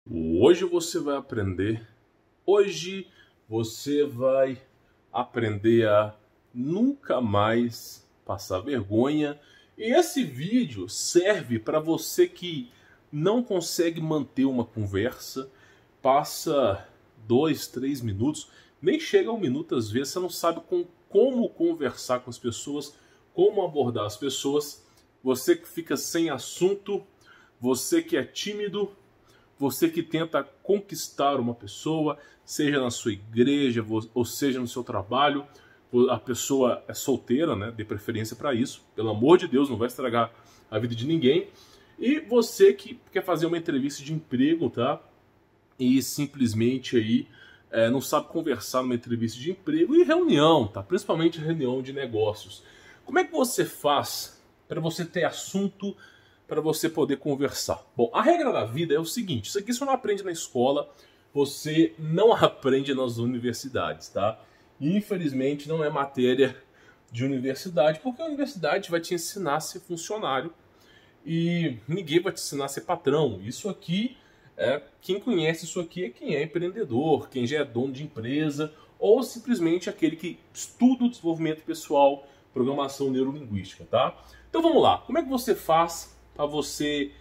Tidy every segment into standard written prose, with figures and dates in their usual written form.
Hoje você vai aprender. Hoje você vai aprender a nunca mais passar vergonha. E esse vídeo serve para você que não consegue manter uma conversa, passa 2, 3 minutos, nem chega a 1 minuto às vezes, você não sabe como conversar com as pessoas, como abordar as pessoas, você que fica sem assunto, você que é tímido, você que tenta conquistar uma pessoa, seja na sua igreja, ou seja no seu trabalho, a pessoa é solteira, né? Dê preferência para isso. Pelo amor de Deus, não vai estragar a vida de ninguém. E você que quer fazer uma entrevista de emprego, tá? E simplesmente aí não sabe conversar numa entrevista de emprego e reunião, tá? Principalmente reunião de negócios. Como é que você faz para você ter assunto, para você poder conversar? Bom, a regra da vida é o seguinte: isso aqui você não aprende na escola, você não aprende nas universidades, tá? Infelizmente não é matéria de universidade, porque a universidade vai te ensinar a ser funcionário e ninguém vai te ensinar a ser patrão. Isso aqui, quem conhece isso aqui é quem é empreendedor, quem já é dono de empresa, ou simplesmente aquele que estuda o desenvolvimento pessoal, programação neurolinguística, tá? Então vamos lá, como é que você faz para você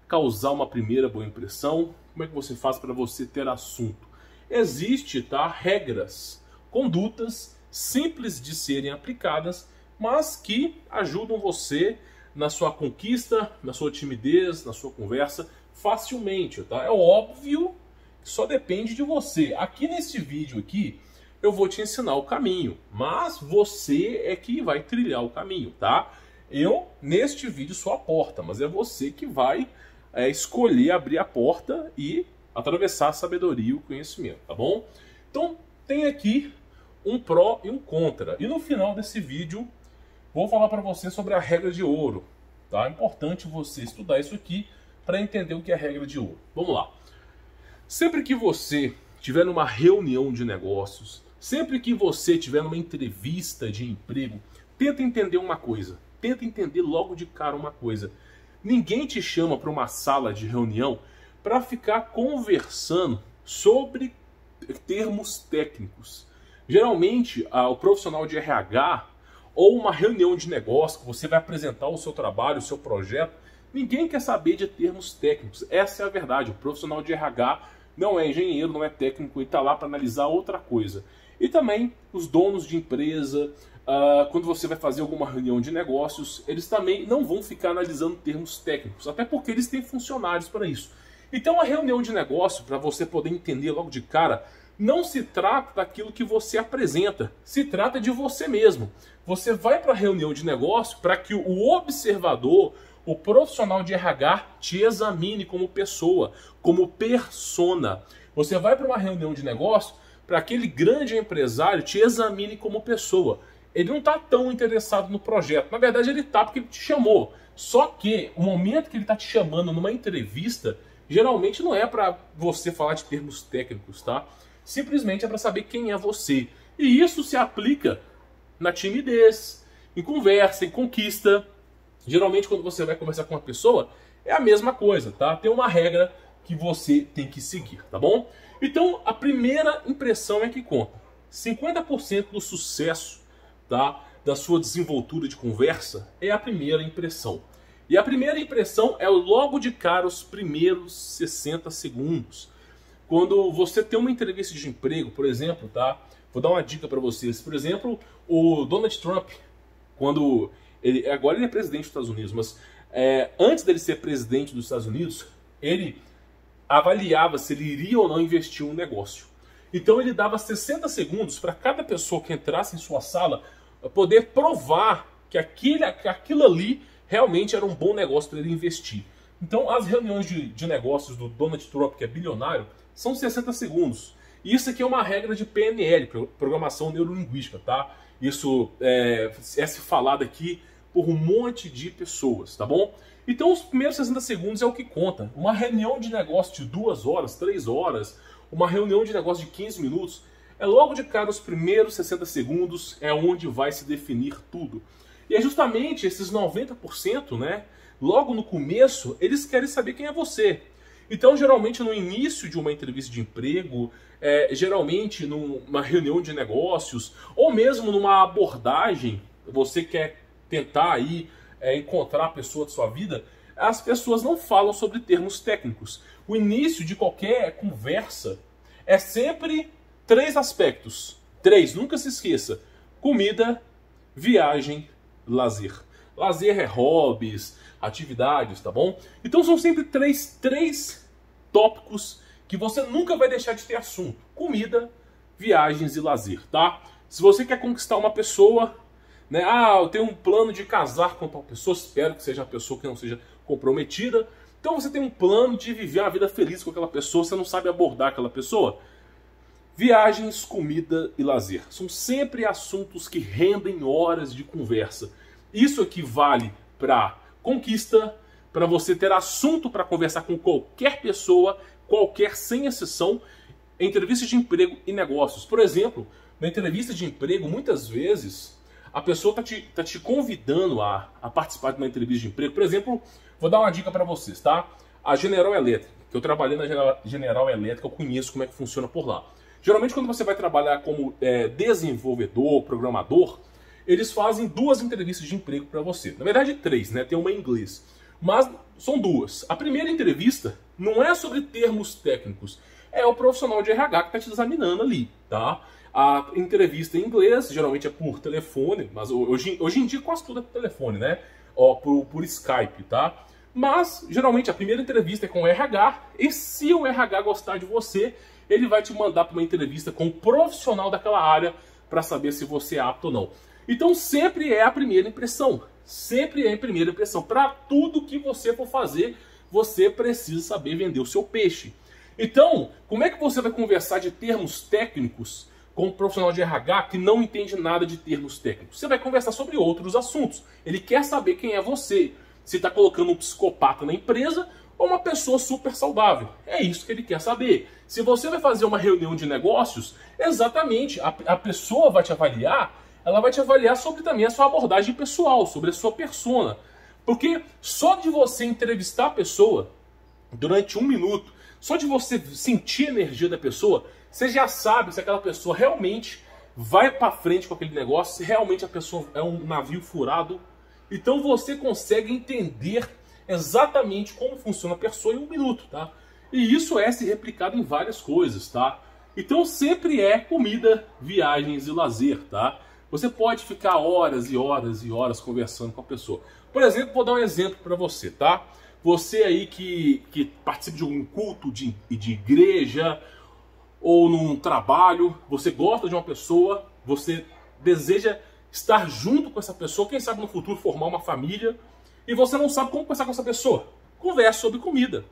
causar uma primeira boa impressão? Como é que você faz para você ter assunto? Existe, tá, regras, condutas simples de serem aplicadas, mas que ajudam você na sua conquista, na sua timidez, na sua conversa facilmente, tá? É óbvio que só depende de você. Aqui nesse vídeo aqui eu vou te ensinar o caminho, mas você é que vai trilhar o caminho, tá? Eu, neste vídeo, sou a porta, mas é você que vai escolher abrir a porta e atravessar a sabedoria e o conhecimento, tá bom? Então, tem aqui um pró e um contra. E no final desse vídeo, vou falar para você sobre a regra de ouro, tá? É importante você estudar isso aqui para entender o que é a regra de ouro. Vamos lá. Sempre que você estiver numa reunião de negócios, sempre que você estiver numa entrevista de emprego, tenta entender uma coisa. Tenta entender logo de cara uma coisa. Ninguém te chama para uma sala de reunião para ficar conversando sobre termos técnicos. Geralmente, o profissional de RH ou uma reunião de negócio que você vai apresentar o seu trabalho, o seu projeto, ninguém quer saber de termos técnicos. Essa é a verdade. O profissional de RH não é engenheiro, não é técnico e está lá para analisar outra coisa. E também os donos de empresa, quando você vai fazer alguma reunião de negócios, eles também não vão ficar analisando termos técnicos, até porque eles têm funcionários para isso. Então a reunião de negócio, para você poder entender logo de cara, não se trata daquilo que você apresenta, se trata de você mesmo. Você vai para a reunião de negócio para que o observador, o profissional de RH, te examine como pessoa, como persona. Você vai para uma reunião de negócio para aquele grande empresário te examine como pessoa. Ele não está tão interessado no projeto. Na verdade, ele está porque ele te chamou. Só que o momento que ele está te chamando numa entrevista, geralmente não é para você falar de termos técnicos, tá? Simplesmente é para saber quem é você. E isso se aplica na timidez, em conversa, em conquista. Geralmente, quando você vai conversar com uma pessoa, é a mesma coisa, tá? Tem uma regra que você tem que seguir, tá bom? Então, a primeira impressão é que conta. 50% do sucesso, tá, da sua desenvoltura de conversa é a primeira impressão. E a primeira impressão é logo de cara os primeiros 60 segundos. Quando você tem uma entrevista de emprego, por exemplo, tá? Vou dar uma dica para vocês. Por exemplo, o Donald Trump, agora ele é presidente dos Estados Unidos, mas antes dele ser presidente dos Estados Unidos, ele avaliava se ele iria ou não investir em um negócio. Então ele dava 60 segundos para cada pessoa que entrasse em sua sala poder provar que aquilo ali realmente era um bom negócio para ele investir. Então as reuniões de negócios do Donald Trump, que é bilionário, são 60 segundos. E isso aqui é uma regra de PNL, programação neurolinguística, tá? Isso é se falado aqui por um monte de pessoas, tá bom? Então os primeiros 60 segundos é o que conta. Uma reunião de negócio de 2 horas, 3 horas, uma reunião de negócio de 15 minutos, é logo de cara os primeiros 60 segundos é onde vai se definir tudo. E é justamente esses 90%, né? Logo no começo, eles querem saber quem é você. Então, geralmente, no início de uma entrevista de emprego, geralmente numa reunião de negócios, ou mesmo numa abordagem, você quer tentar aí encontrar a pessoa de sua vida, as pessoas não falam sobre termos técnicos. O início de qualquer conversa é sempre 3 aspectos. 3, nunca se esqueça. Comida, viagem, lazer. Lazer é hobbies, atividades, tá bom? Então são sempre três tópicos que você nunca vai deixar de ter assunto. Comida, viagens e lazer, tá? Se você quer conquistar uma pessoa, né? Ah, eu tenho um plano de casar com tal pessoa, espero que seja uma pessoa que não seja comprometida. Então você tem um plano de viver uma vida feliz com aquela pessoa, você não sabe abordar aquela pessoa. Viagens, comida e lazer. São sempre assuntos que rendem horas de conversa. Isso aqui vale para conquista, para você ter assunto para conversar com qualquer pessoa, qualquer, sem exceção, em entrevistas de emprego e negócios. Por exemplo, na entrevista de emprego, muitas vezes, a pessoa tá te convidando a participar de uma entrevista de emprego. Por exemplo, vou dar uma dica para vocês, tá? A General Electric, que eu trabalhei na General Electric, eu conheço como é que funciona por lá. Geralmente, quando você vai trabalhar como desenvolvedor, programador, eles fazem 2 entrevistas de emprego para você. Na verdade, 3, né? Tem uma em inglês. Mas são 2. A primeira entrevista não é sobre termos técnicos. É o profissional de RH que está te examinando ali, tá? A entrevista em inglês, geralmente é por telefone, mas hoje em dia quase tudo é por telefone, né? Ó, por Skype, tá? Mas, geralmente, a primeira entrevista é com o RH, e se o RH gostar de você, ele vai te mandar para uma entrevista com o profissional daquela área para saber se você é apto ou não. Então, sempre é a primeira impressão. Sempre é a primeira impressão. Para tudo que você for fazer, você precisa saber vender o seu peixe. Então, como é que você vai conversar de termos técnicos com um profissional de RH que não entende nada de termos técnicos? Você vai conversar sobre outros assuntos. Ele quer saber quem é você. Se está colocando um psicopata na empresa ou uma pessoa super saudável. É isso que ele quer saber. Se você vai fazer uma reunião de negócios, exatamente, a pessoa vai te avaliar, ela vai te avaliar sobre também a sua abordagem pessoal, sobre a sua persona. Porque só de você entrevistar a pessoa durante 1 minuto, só de você sentir a energia da pessoa, você já sabe se aquela pessoa realmente vai para frente com aquele negócio, se realmente a pessoa é um navio furado. Então você consegue entender exatamente como funciona a pessoa em 1 minuto, tá? E isso é se replicado em várias coisas, tá? Então sempre é comida, viagens e lazer, tá? Você pode ficar horas e horas e horas conversando com a pessoa. Por exemplo, vou dar um exemplo para você, tá? Você aí que participa de um culto de igreja ou num trabalho, você gosta de uma pessoa, você deseja estar junto com essa pessoa, quem sabe no futuro formar uma família, e você não sabe como conversar com essa pessoa. Converse sobre comida.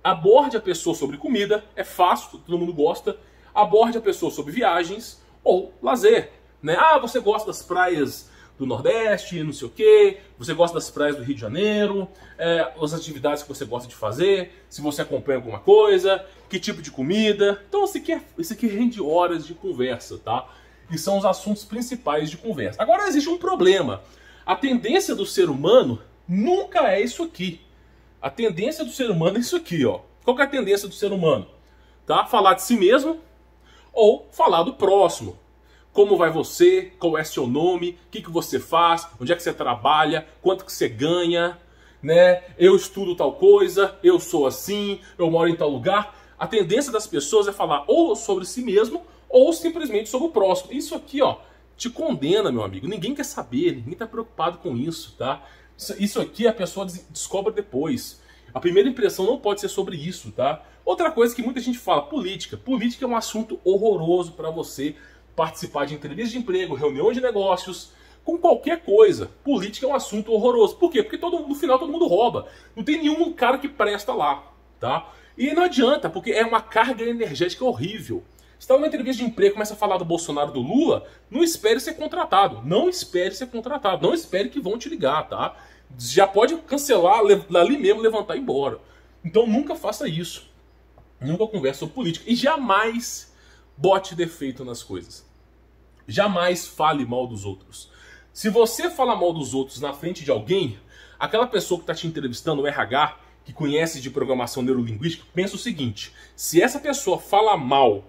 Aborde a pessoa sobre comida, é fácil, todo mundo gosta. Aborde a pessoa sobre viagens ou lazer, né? Ah, você gosta das praias do Nordeste, não sei o quê, você gosta das praias do Rio de Janeiro, as atividades que você gosta de fazer, se você acompanha alguma coisa, que tipo de comida. Então isso aqui rende horas de conversa, tá? E são os assuntos principais de conversa. Agora existe um problema. A tendência do ser humano nunca é isso aqui. A tendência do ser humano é isso aqui, ó. Qual que é a tendência do ser humano? Tá? Falar de si mesmo ou falar do próximo. Como vai você? Qual é seu nome? O que você faz? Onde é que você trabalha? Quanto que você ganha? Né? Eu estudo tal coisa, eu sou assim, eu moro em tal lugar. A tendência das pessoas é falar ou sobre si mesmo ou simplesmente sobre o próximo. Isso aqui, ó, te condena, meu amigo. Ninguém quer saber, ninguém está preocupado com isso, tá? Isso aqui a pessoa descobre depois. A primeira impressão não pode ser sobre isso, tá? Outra coisa que muita gente fala, política. Política é um assunto horroroso para você participar de entrevistas de emprego, reuniões de negócios, com qualquer coisa. Política é um assunto horroroso. Por quê? Porque no final todo mundo rouba. Não tem nenhum cara que presta lá, tá? E não adianta, porque é uma carga energética horrível. Você está numa entrevista de emprego e começa a falar do Bolsonaro, do Lula, não espere ser contratado. Não espere ser contratado. Não espere que vão te ligar, tá? Já pode cancelar, ali mesmo levantar e ir embora. Então nunca faça isso. Nunca converse sobre política. E jamais bote defeito nas coisas. Jamais fale mal dos outros. Se você fala mal dos outros na frente de alguém, aquela pessoa que está te entrevistando, o RH, que conhece de programação neurolinguística, pensa o seguinte: se essa pessoa fala mal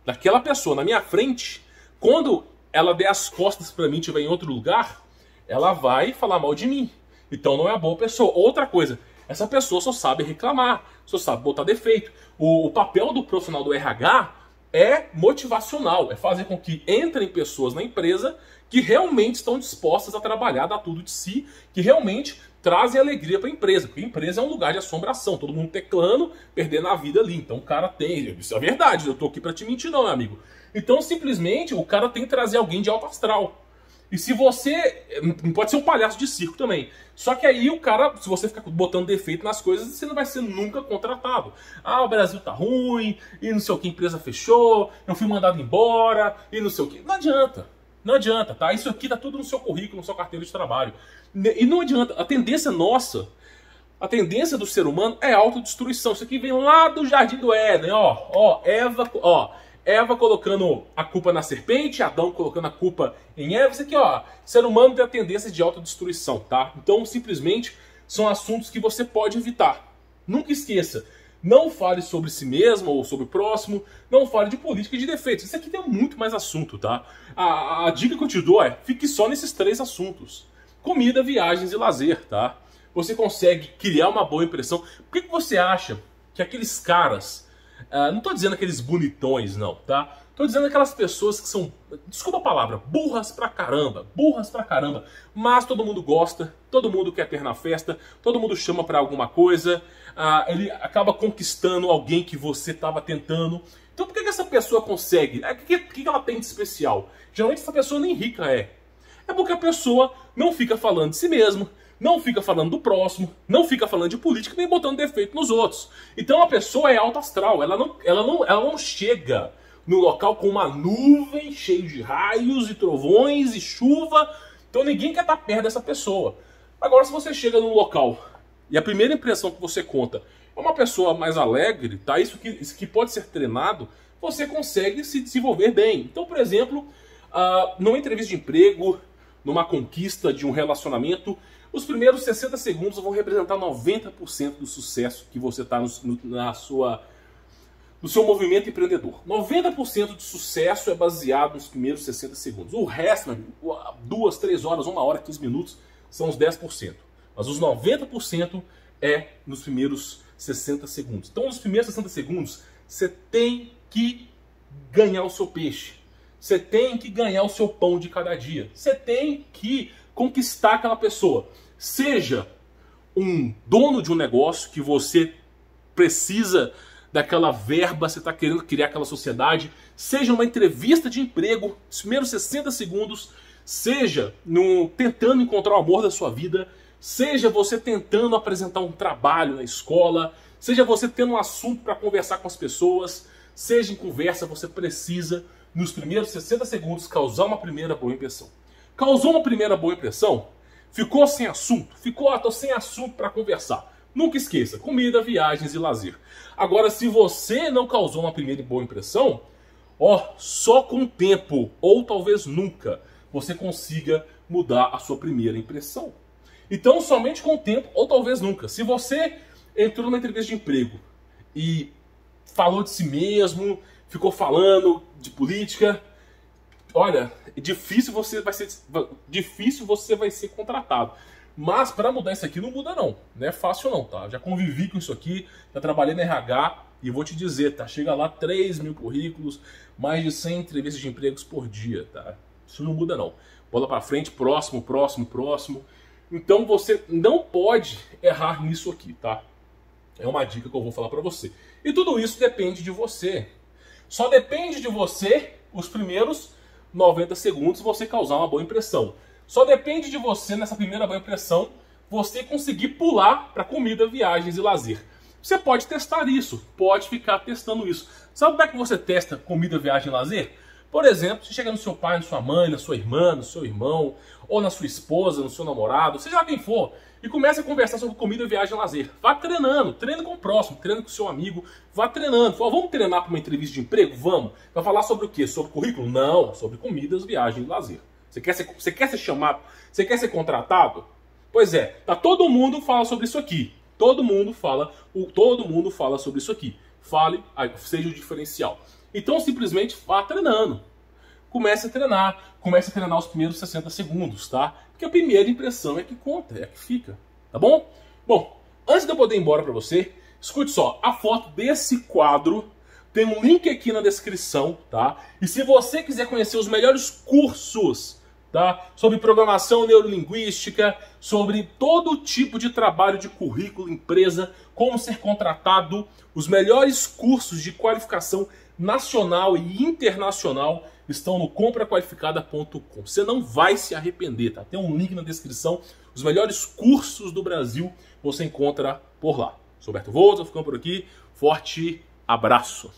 daquela pessoa na minha frente, quando ela der as costas para mim e estiver em outro lugar, ela vai falar mal de mim. Então não é a boa pessoa. Outra coisa, essa pessoa só sabe reclamar, só sabe botar defeito. O papel do profissional do RH é motivacional, é fazer com que entrem pessoas na empresa que realmente estão dispostas a trabalhar, dar tudo de si, que realmente trazem alegria para a empresa, porque a empresa é um lugar de assombração, todo mundo teclando, perdendo a vida ali. Então o cara tem, isso é verdade, eu tô aqui para te mentir não, meu amigo. Então simplesmente o cara tem que trazer alguém de alto astral. E se você... Não pode ser um palhaço de circo também. Só que aí o cara, se você ficar botando defeito nas coisas, você não vai ser nunca contratado. Ah, o Brasil tá ruim, e não sei o que, a empresa fechou, eu fui mandado embora, e não sei o que. Não adianta. Não adianta, tá? Isso aqui tá tudo no seu currículo, na sua carteira de trabalho. E não adianta. A tendência nossa, a tendência do ser humano é a autodestruição. Isso aqui vem lá do Jardim do Éden, Eva colocando a culpa na serpente, Adão colocando a culpa em Eva. Isso aqui, ser humano tem a tendência de autodestruição, tá? Então, simplesmente, são assuntos que você pode evitar. Nunca esqueça, não fale sobre si mesmo ou sobre o próximo, não fale de política e de defeitos. Isso aqui tem muito mais assunto, tá? A dica que eu te dou é, fique só nesses 3 assuntos. Comida, viagens e lazer, tá? Você consegue criar uma boa impressão. Por que você acha que aqueles caras... não tô dizendo aqueles bonitões, não, tá? Tô dizendo aquelas pessoas que são, desculpa a palavra, burras pra caramba, mas todo mundo gosta, todo mundo quer ter na festa, todo mundo chama pra alguma coisa, ele acaba conquistando alguém que você tava tentando. Então por que essa pessoa consegue? O que ela tem de especial? Geralmente essa pessoa nem rica é. É porque a pessoa não fica falando de si mesmo, não fica falando do próximo, não fica falando de política, nem botando defeito nos outros. Então a pessoa é alto astral, ela não chega no local com uma nuvem cheia de raios e trovões e chuva. Então ninguém quer estar perto dessa pessoa. Agora, se você chega num local e a primeira impressão que você conta é uma pessoa mais alegre, tá? Isso que pode ser treinado, você consegue se desenvolver bem. Então, por exemplo, numa entrevista de emprego, numa conquista de um relacionamento, os primeiros 60 segundos vão representar 90% do sucesso que você está no seu movimento empreendedor. 90% de sucesso é baseado nos primeiros 60 segundos. O resto, 2, 3 horas, 1 hora, 15 minutos, são os 10%. Mas os 90% é nos primeiros 60 segundos. Então, nos primeiros 60 segundos, você tem que ganhar o seu peixe. Você tem que ganhar o seu pão de cada dia. Você tem que conquistar aquela pessoa. Seja um dono de um negócio que você precisa daquela verba, você está querendo criar aquela sociedade, seja uma entrevista de emprego, os primeiros 60 segundos, seja tentando encontrar o amor da sua vida, seja você tentando apresentar um trabalho na escola, seja você tendo um assunto para conversar com as pessoas, seja em conversa, você precisa, nos primeiros 60 segundos, causar uma primeira boa impressão. Causou uma primeira boa impressão? Ficou sem assunto? Tô sem assunto para conversar. Nunca esqueça, comida, viagens e lazer. Agora, se você não causou uma primeira boa impressão, só com o tempo, ou talvez nunca, você consiga mudar a sua primeira impressão. Então, somente com o tempo, ou talvez nunca. Se você entrou numa entrevista de emprego e falou de si mesmo, ficou falando de política, olha, difícil você vai ser contratado. Mas para mudar isso aqui não muda não é fácil não, tá? Já convivi com isso aqui, já trabalhei na RH e vou te dizer, tá? Chega lá 3.000 currículos, mais de 100 entrevistas de empregos por dia, tá? Isso não muda não. Bola para frente, próximo. Então você não pode errar nisso aqui, tá? É uma dica que eu vou falar para você. E tudo isso depende de você. Só depende de você os primeiros 90 segundos você causar uma boa impressão. Só depende de você, nessa primeira boa impressão, você conseguir pular para comida, viagens e lazer. Você pode testar isso, pode ficar testando isso. Sabe como é que você testa comida, viagem e lazer? Por exemplo, você chega no seu pai, na sua mãe, na sua irmã, no seu irmão, ou na sua esposa, no seu namorado, seja lá quem for, e começa a conversar sobre comida, viagem e lazer. Vá treinando, treine com o próximo, treine com o seu amigo, vá treinando. Fala, vamos treinar para uma entrevista de emprego? Vamos. Vai falar sobre o quê? Sobre currículo? Não, sobre comidas, viagem e lazer. Você quer ser chamado? Você quer ser contratado? Pois é, todo mundo fala sobre isso aqui. Todo mundo fala sobre isso aqui. Fale, seja o diferencial. Então simplesmente vá treinando. Comece a treinar os primeiros 60 segundos, tá? Porque a primeira impressão é que conta, é que fica, tá bom? Bom, antes de eu poder ir embora pra você, escute só, a foto desse quadro tem um link aqui na descrição, tá? E se você quiser conhecer os melhores cursos, tá? Sobre programação neurolinguística, sobre todo tipo de trabalho de currículo, empresa, como ser contratado, os melhores cursos de qualificação nacional e internacional estão no compraqualificada.com. Você não vai se arrepender, tá? Tem um link na descrição. Os melhores cursos do Brasil você encontra por lá. Sou Roberto Volta, ficando por aqui. Forte abraço.